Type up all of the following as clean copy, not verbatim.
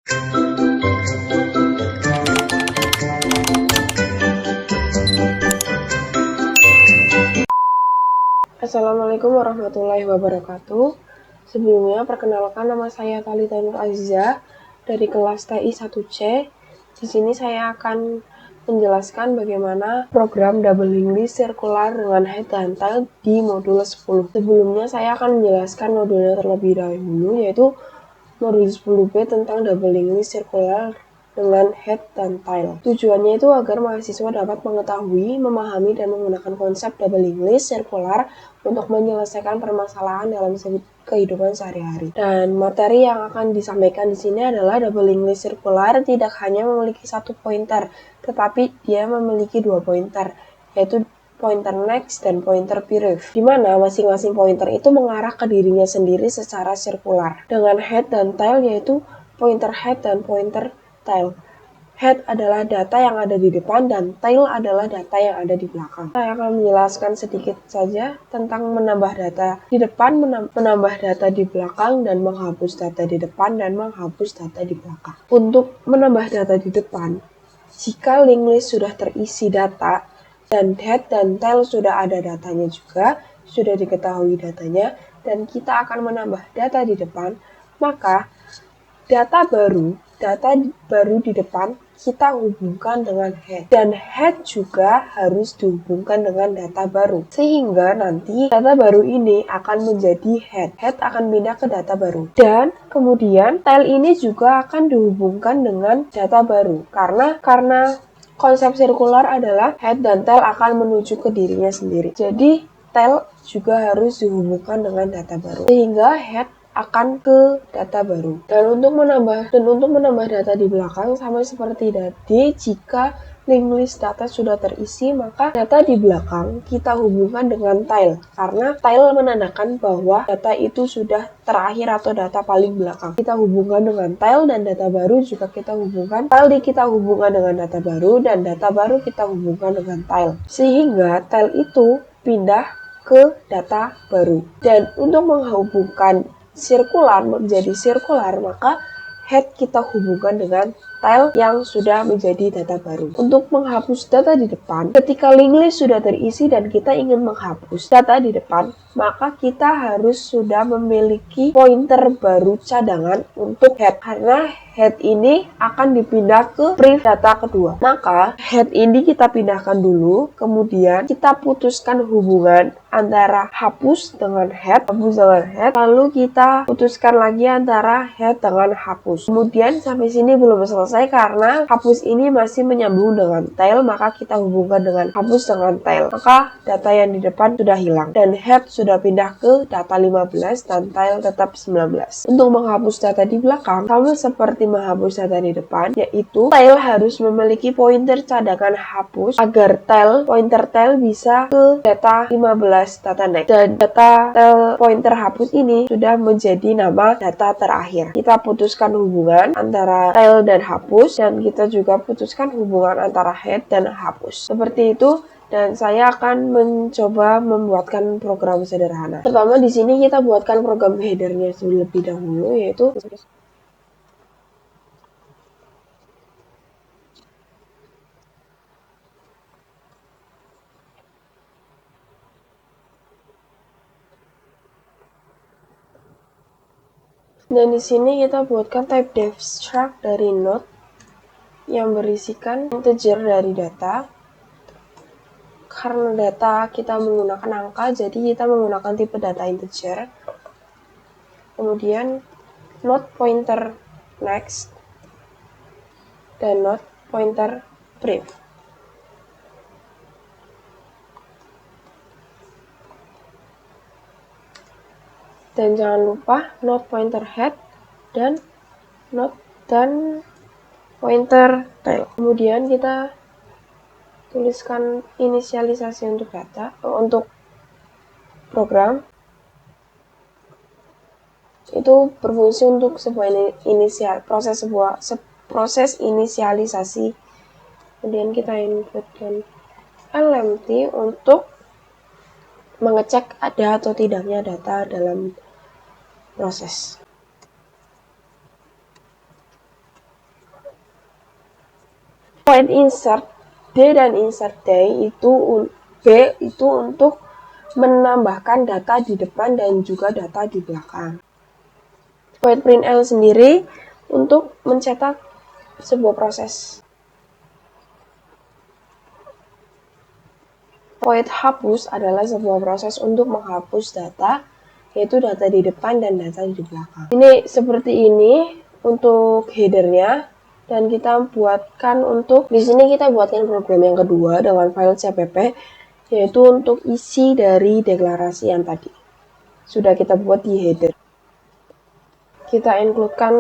Assalamualaikum warahmatullahi wabarakatuh. Sebelumnya, perkenalkan nama saya Thalita Nur Aziza dari kelas TI 1C. Di sini saya akan menjelaskan bagaimana program Double English sirkular dengan head dan tail di modul 10. Sebelumnya, saya akan menjelaskan modulnya terlebih dahulu, yaitu modul 10B tentang Double English sirkular dengan head dan tail. Tujuannya itu agar mahasiswa dapat mengetahui, memahami, dan menggunakan konsep Double English sirkular untuk menyelesaikan permasalahan dalam kehidupan sehari-hari. Dan materi yang akan disampaikan di sini adalah Double English sirkular tidak hanya memiliki satu pointer, tetapi dia memiliki dua pointer, yaitu pointer next dan pointer prev, di mana masing-masing pointer itu mengarah ke dirinya sendiri secara sirkular. Dengan head dan tail, yaitu pointer head dan pointer tail. Head adalah data yang ada di depan dan tail adalah data yang ada di belakang. Saya akan menjelaskan sedikit saja tentang menambah data di depan, menambah data di belakang, dan menghapus data di depan dan menghapus data di belakang. Untuk menambah data di depan, jika linked list sudah terisi data dan head dan tail sudah ada datanya juga, sudah diketahui datanya, dan kita akan menambah data di depan, maka data baru di depan kita hubungkan dengan head, dan head juga harus dihubungkan dengan data baru, sehingga nanti data baru ini akan menjadi head akan pindah ke data baru, dan kemudian tail ini juga akan dihubungkan dengan data baru, karena konsep sirkular adalah head dan tail akan menuju ke dirinya sendiri. Jadi tail juga harus dihubungkan dengan data baru, sehingga head akan ke data baru. Dan untuk menambah data di belakang sama seperti tadi, jika linked list data sudah terisi, maka data di belakang kita hubungkan dengan tail, karena tail menandakan bahwa data itu sudah terakhir atau data paling belakang. Kita hubungkan dengan tail, dan data baru juga kita hubungkan. Kita hubungkan dengan data baru, dan data baru kita hubungkan dengan tail, sehingga tail itu pindah ke data baru. Dan untuk menghubungkan sirkular menjadi sirkular, maka head kita hubungkan dengan tail yang sudah menjadi data baru. Untuk menghapus data di depan, ketika linked list sudah terisi dan kita ingin menghapus data di depan, maka kita harus sudah memiliki pointer baru cadangan untuk head, karena head ini akan dipindah ke prev data kedua. Maka head ini kita pindahkan dulu, kemudian kita putuskan hubungan antara hapus dengan head, lalu kita putuskan lagi antara head dengan hapus. Kemudian sampai sini belum selesai karena hapus ini masih menyambung dengan tail, maka kita hubungkan dengan hapus dengan tail. Maka data yang di depan sudah hilang dan head sudah pindah ke data 15 dan tail tetap 19. Untuk menghapus data di belakang, sama seperti menghapus data di depan, yaitu tail harus memiliki pointer cadangan hapus agar pointer tail bisa ke data 15 data next, dan data tail pointer hapus ini sudah menjadi nama data terakhir. Kita putuskan hubungan antara tail dan hapus, dan kita juga putuskan hubungan antara head dan hapus. Seperti itu, dan saya akan mencoba membuatkan program sederhana. Pertama, di sini kita buatkan program headernya terlebih dahulu, yaitu dan di sini kita buatkan type def struct dari node yang berisikan integer dari data. Karena data kita menggunakan angka, jadi kita menggunakan tipe data integer. Kemudian node pointer next dan node pointer prev. Dan jangan lupa node pointer head dan pointer tail. Kemudian kita tuliskan inisialisasi untuk data, untuk program. Itu berfungsi untuk sebuah proses inisialisasi. Kemudian kita inputkan lmt untuk mengecek ada atau tidaknya data dalam proses. Void insert D dan insert D itu B itu untuk menambahkan data di depan dan juga data di belakang. Void printl sendiri untuk mencetak sebuah proses. Void hapus adalah sebuah proses untuk menghapus data, yaitu data di depan dan data di belakang. Ini seperti ini untuk headernya, dan kita buatkan di sini kita buatkan program yang kedua dengan file cpp, yaitu untuk isi dari deklarasi yang tadi sudah kita buat di header. Kita includekan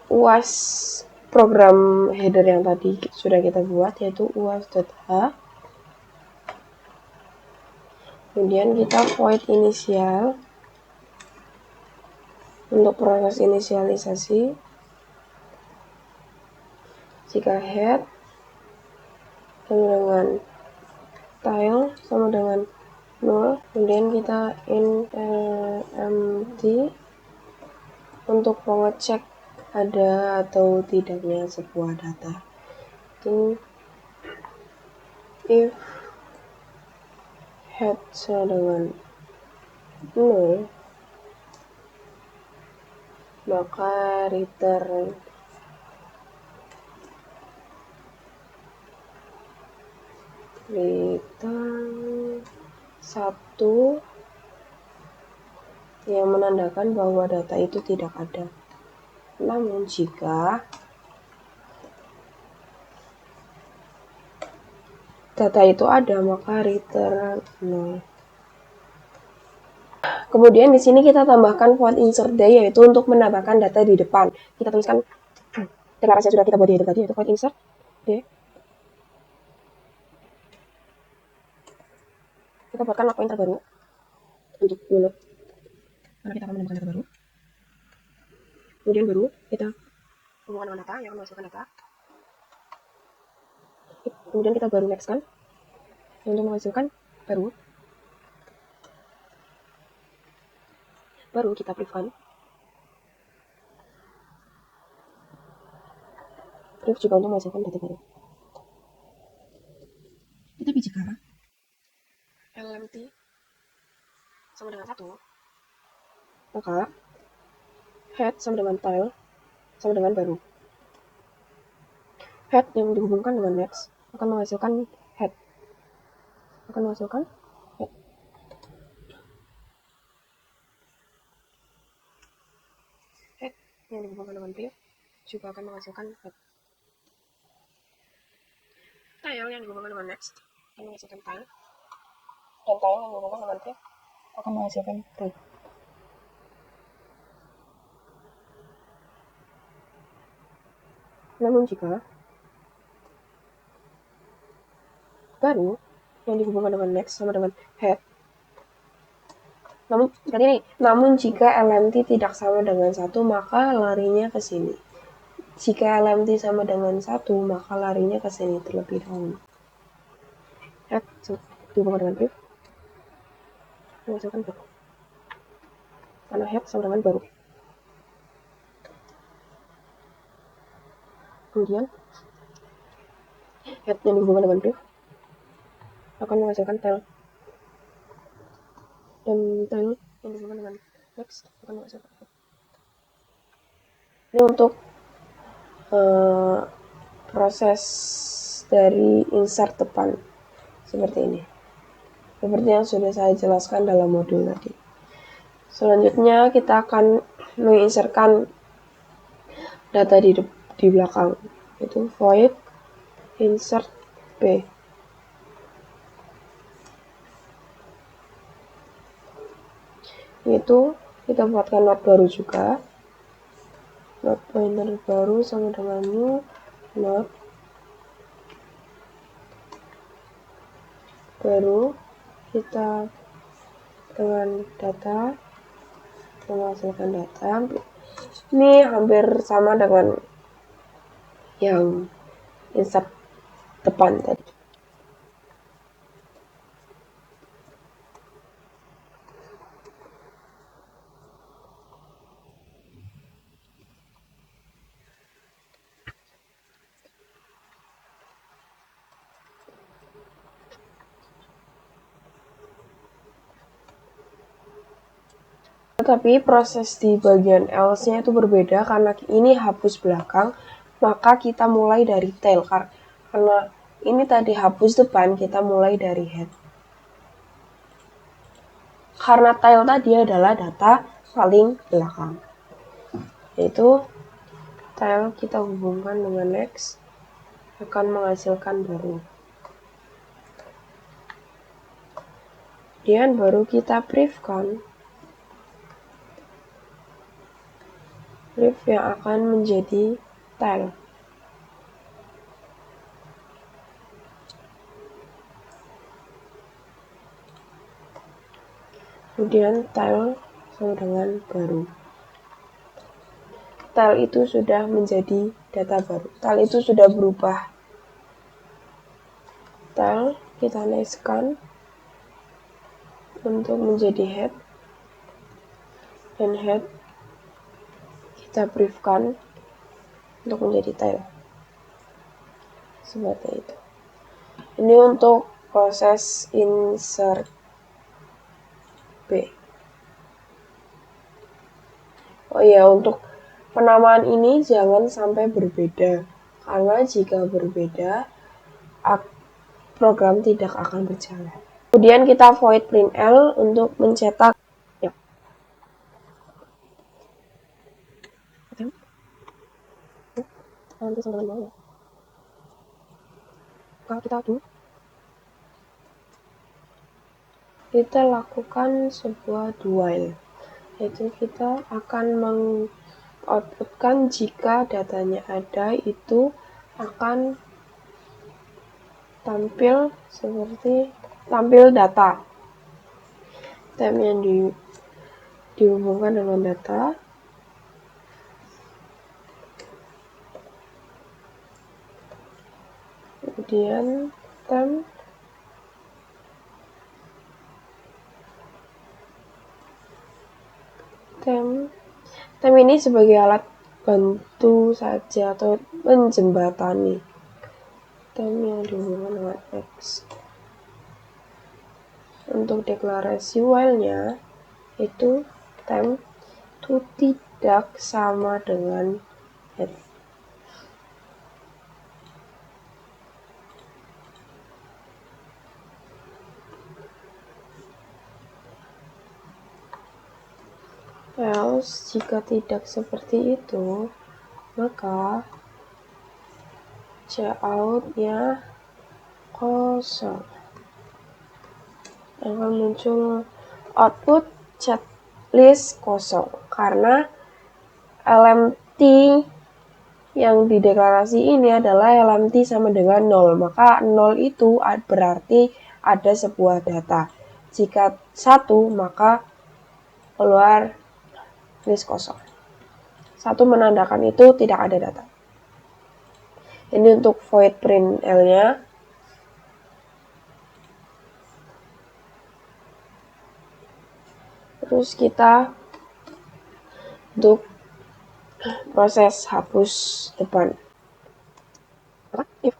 uas program header yang tadi sudah kita buat, yaitu uas.h. Kemudian kita void inisial untuk proses inisialisasi. Jika head sama dengan tile sama dengan 0, kemudian kita empty untuk mengecek ada atau tidaknya sebuah data. Itu if head sama dengan 0, maka return satu yang menandakan bahwa data itu tidak ada. Namun jika data itu ada, maka return 0. Kemudian di sini kita tambahkan void insert D, yaitu untuk menambahkan data di depan. Kita tuliskan deklarasi yang sudah kita buat di header tadi, yaitu void insert D. Kita buatkan log pointer baru untuk unit, karena kita akan menambahkan data baru. Kemudian baru kita hubungan dengan data yang menghasilkan data. Kemudian kita baru next kan untuk menghasilkan baru kita print kan. Print juga untuk menghasilkan data baru. Tetapi jika lmt sama dengan 1, maka head sama dengan tile sama dengan baru. Head yang dihubungkan dengan next akan menghasilkan head. Head yang dihubungkan dengan print juga akan menghasilkan head. Tile yang dihubungkan dengan next akan menghasilkan tile. Dan tile yang dihubungkan dengan print akan menghasilkan print. Namun jika baru yang dihubungkan dengan next sama dengan head, namun jika lmt tidak sama dengan 1, maka larinya ke sini. Jika lmt sama dengan 1, maka larinya ke sini terlebih dahulu. Head dihubungkan dengan print menghasilkan baru, karena head sama dengan baru. Kemudian head yang dihubungkan dengan print akan menghasilkan tile, dan tile yang dihubungkan dengan next akan menghasilkan head. Ini untuk proses dari insert depan seperti ini, seperti yang sudah saya jelaskan dalam modul tadi. Selanjutnya kita akan menginsertkan data di belakang, itu void insert b. Itu kita buatkan note baru juga, note pointer baru sama dengan new note baru. Kita dengan data menghasilkan data. Ini hampir sama dengan yang insert depan tadi. Tetapi proses di bagian else-nya itu berbeda karena ini hapus belakang, maka kita mulai dari tail. Karena ini tadi hapus depan, kita mulai dari head. Karena tail tadi adalah data paling belakang, yaitu tail kita hubungkan dengan next akan menghasilkan baru. Kemudian baru kita briefkan brief yang akan menjadi tail. Kemudian tail sama dengan baru. Tail itu sudah menjadi data baru. Tail itu sudah berubah. Tail kita nextkan untuk menjadi head, dan head kita briefkan untuk menjadi tail. Seperti itu. Ini untuk proses insert B. Oh iya, untuk penamaan ini jangan sampai berbeda, karena jika berbeda program tidak akan berjalan. Kemudian kita void print L untuk mencetak ya. Nanti sampai mana? Kalau kita lakukan sebuah while, yaitu kita akan mengoutputkan jika datanya ada, itu akan tampil seperti tampil data. Tab yang dihubungkan dengan data. Kemudian tem ini sebagai alat bantu saja atau menjembatani. Tem yang dihubungkan dengan X. Untuk deklarasi while-nya itu tem itu tidak sama dengan head. Else jika tidak seperti itu, maka cout-nya kosong. Akan muncul output chat list kosong karena LMT yang dideklarasi ini adalah LMT sama dengan 0, maka 0 itu berarti ada sebuah data. Jika 1, maka keluar list kosong. 1 menandakan itu tidak ada data. Ini untuk void print L-nya. Terus kita untuk proses hapus depan. Maka if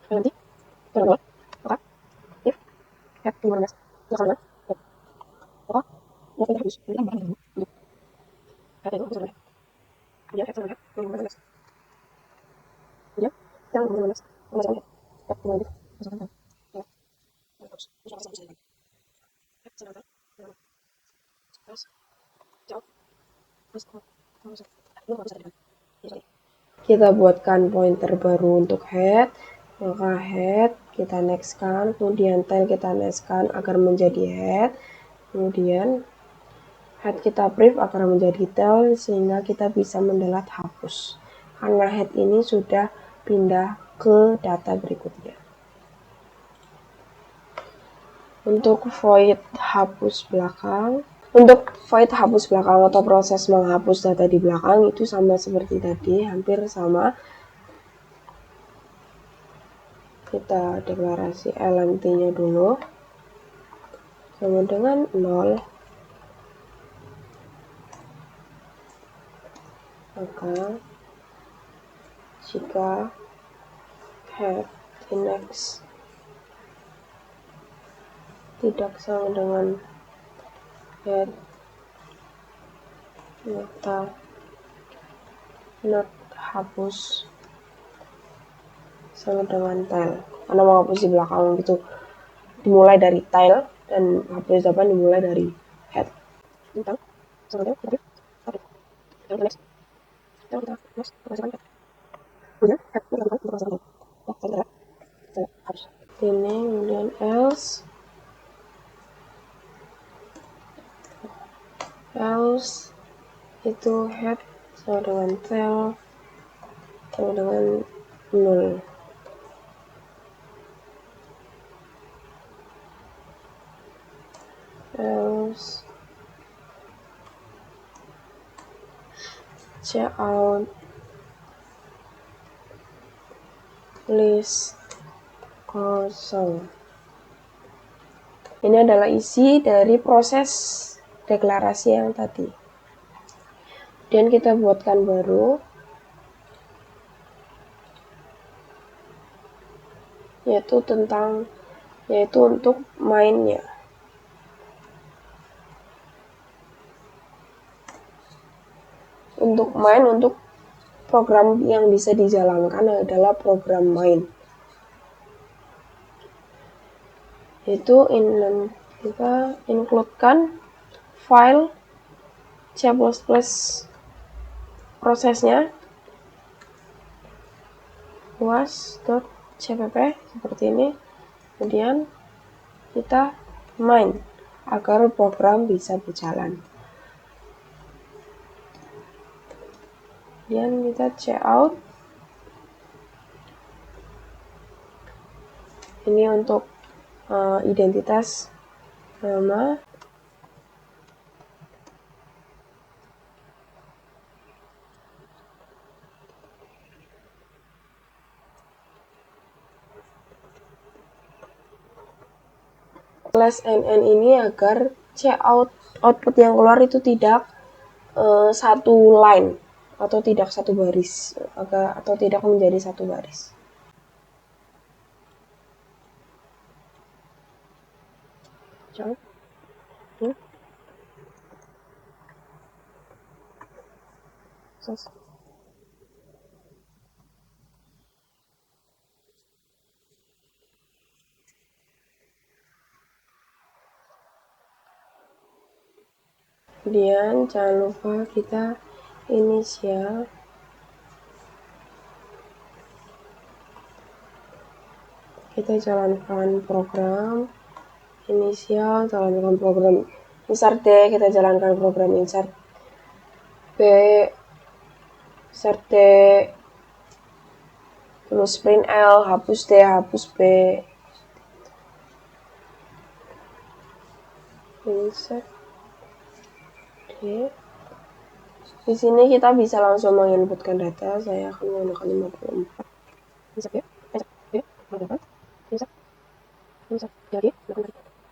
nanti maka if head 15 sama head. Maka mau kita hapus ini kan barang dulu. Head itu hapus dia head sama head 15. Dia yang 15 sama head. Head 15 sama head. Ya. Terus sama sama head sama head. Terus jauh. Terus kita buatkan pointer baru untuk head, maka head kita nextkan, kemudian tail kita nextkan agar menjadi head, kemudian head kita brief agar menjadi tail sehingga kita bisa mendelat hapus karena head ini sudah pindah ke data berikutnya. Untuk void hapus belakang, atau proses menghapus data di belakang itu sama seperti tadi, hampir sama. Kita deklarasi LMT-nya dulu sama dengan 0. Maka jika head index tidak sama dengan head, Kita not hapus sama dengan tile, karena mau hapus di belakang itu dimulai dari tile dan hapus depan dimulai dari head. Bintang sama dengan tadi satu. Yang next, kita next masukkan head. Kemudian head ini lakukan untuk masukkan ya, saya hapus ini, kemudian else itu head sama dengan tail sama dengan 0. Else check out list kosong. Ini adalah isi dari proses deklarasi yang tadi. Dan kita buatkan baru, yaitu untuk mainnya. Untuk main, untuk program yang bisa dijalankan adalah program main. Itu kita include-kan file C++ prosesnya was.cpp seperti ini. Kemudian kita main agar program bisa berjalan. Kemudian kita cout. Ini untuk identitas nama. /nn ini agar output yang keluar itu tidak satu line atau tidak satu baris, atau tidak menjadi satu baris. Kemudian jangan lupa kita inisial kita jalankan program inisial, jalankan program insert D, kita jalankan program insert B, insert D, terus print L, hapus D, hapus B, insert D. Di sini kita bisa langsung menginputkan data. Saya akan menggunakan 54. Insert B, insert B, insert D,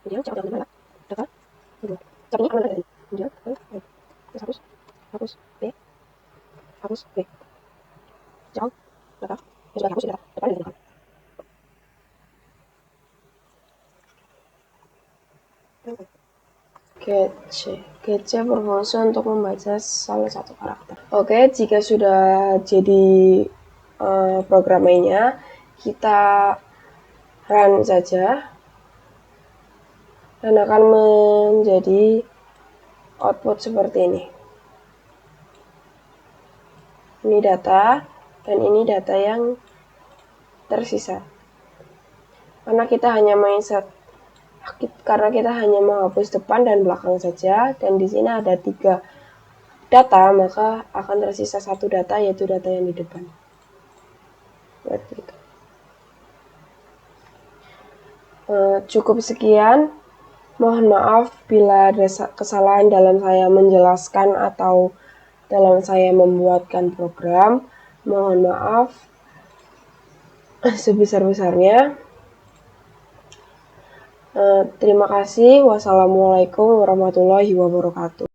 kemudian cek dengan data, cek ini akan ada kemudian hapus B, hapus B, cek data, sudah hapus data, depan dan belakang. Kece berfungsi untuk membaca salah satu karakter. Oke, jika sudah jadi program mainnya, kita run saja dan akan menjadi output seperti ini. Ini data dan ini data yang tersisa. Karena kita hanya menghapus depan dan belakang saja, dan di sini ada 3 data, maka akan tersisa 1 data, yaitu data yang di depan. Seperti itu. Cukup sekian. Mohon maaf bila ada kesalahan dalam saya menjelaskan atau dalam saya membuatkan program. Mohon maaf sebesar-besarnya. Terima kasih. Wassalamualaikum warahmatullahi wabarakatuh.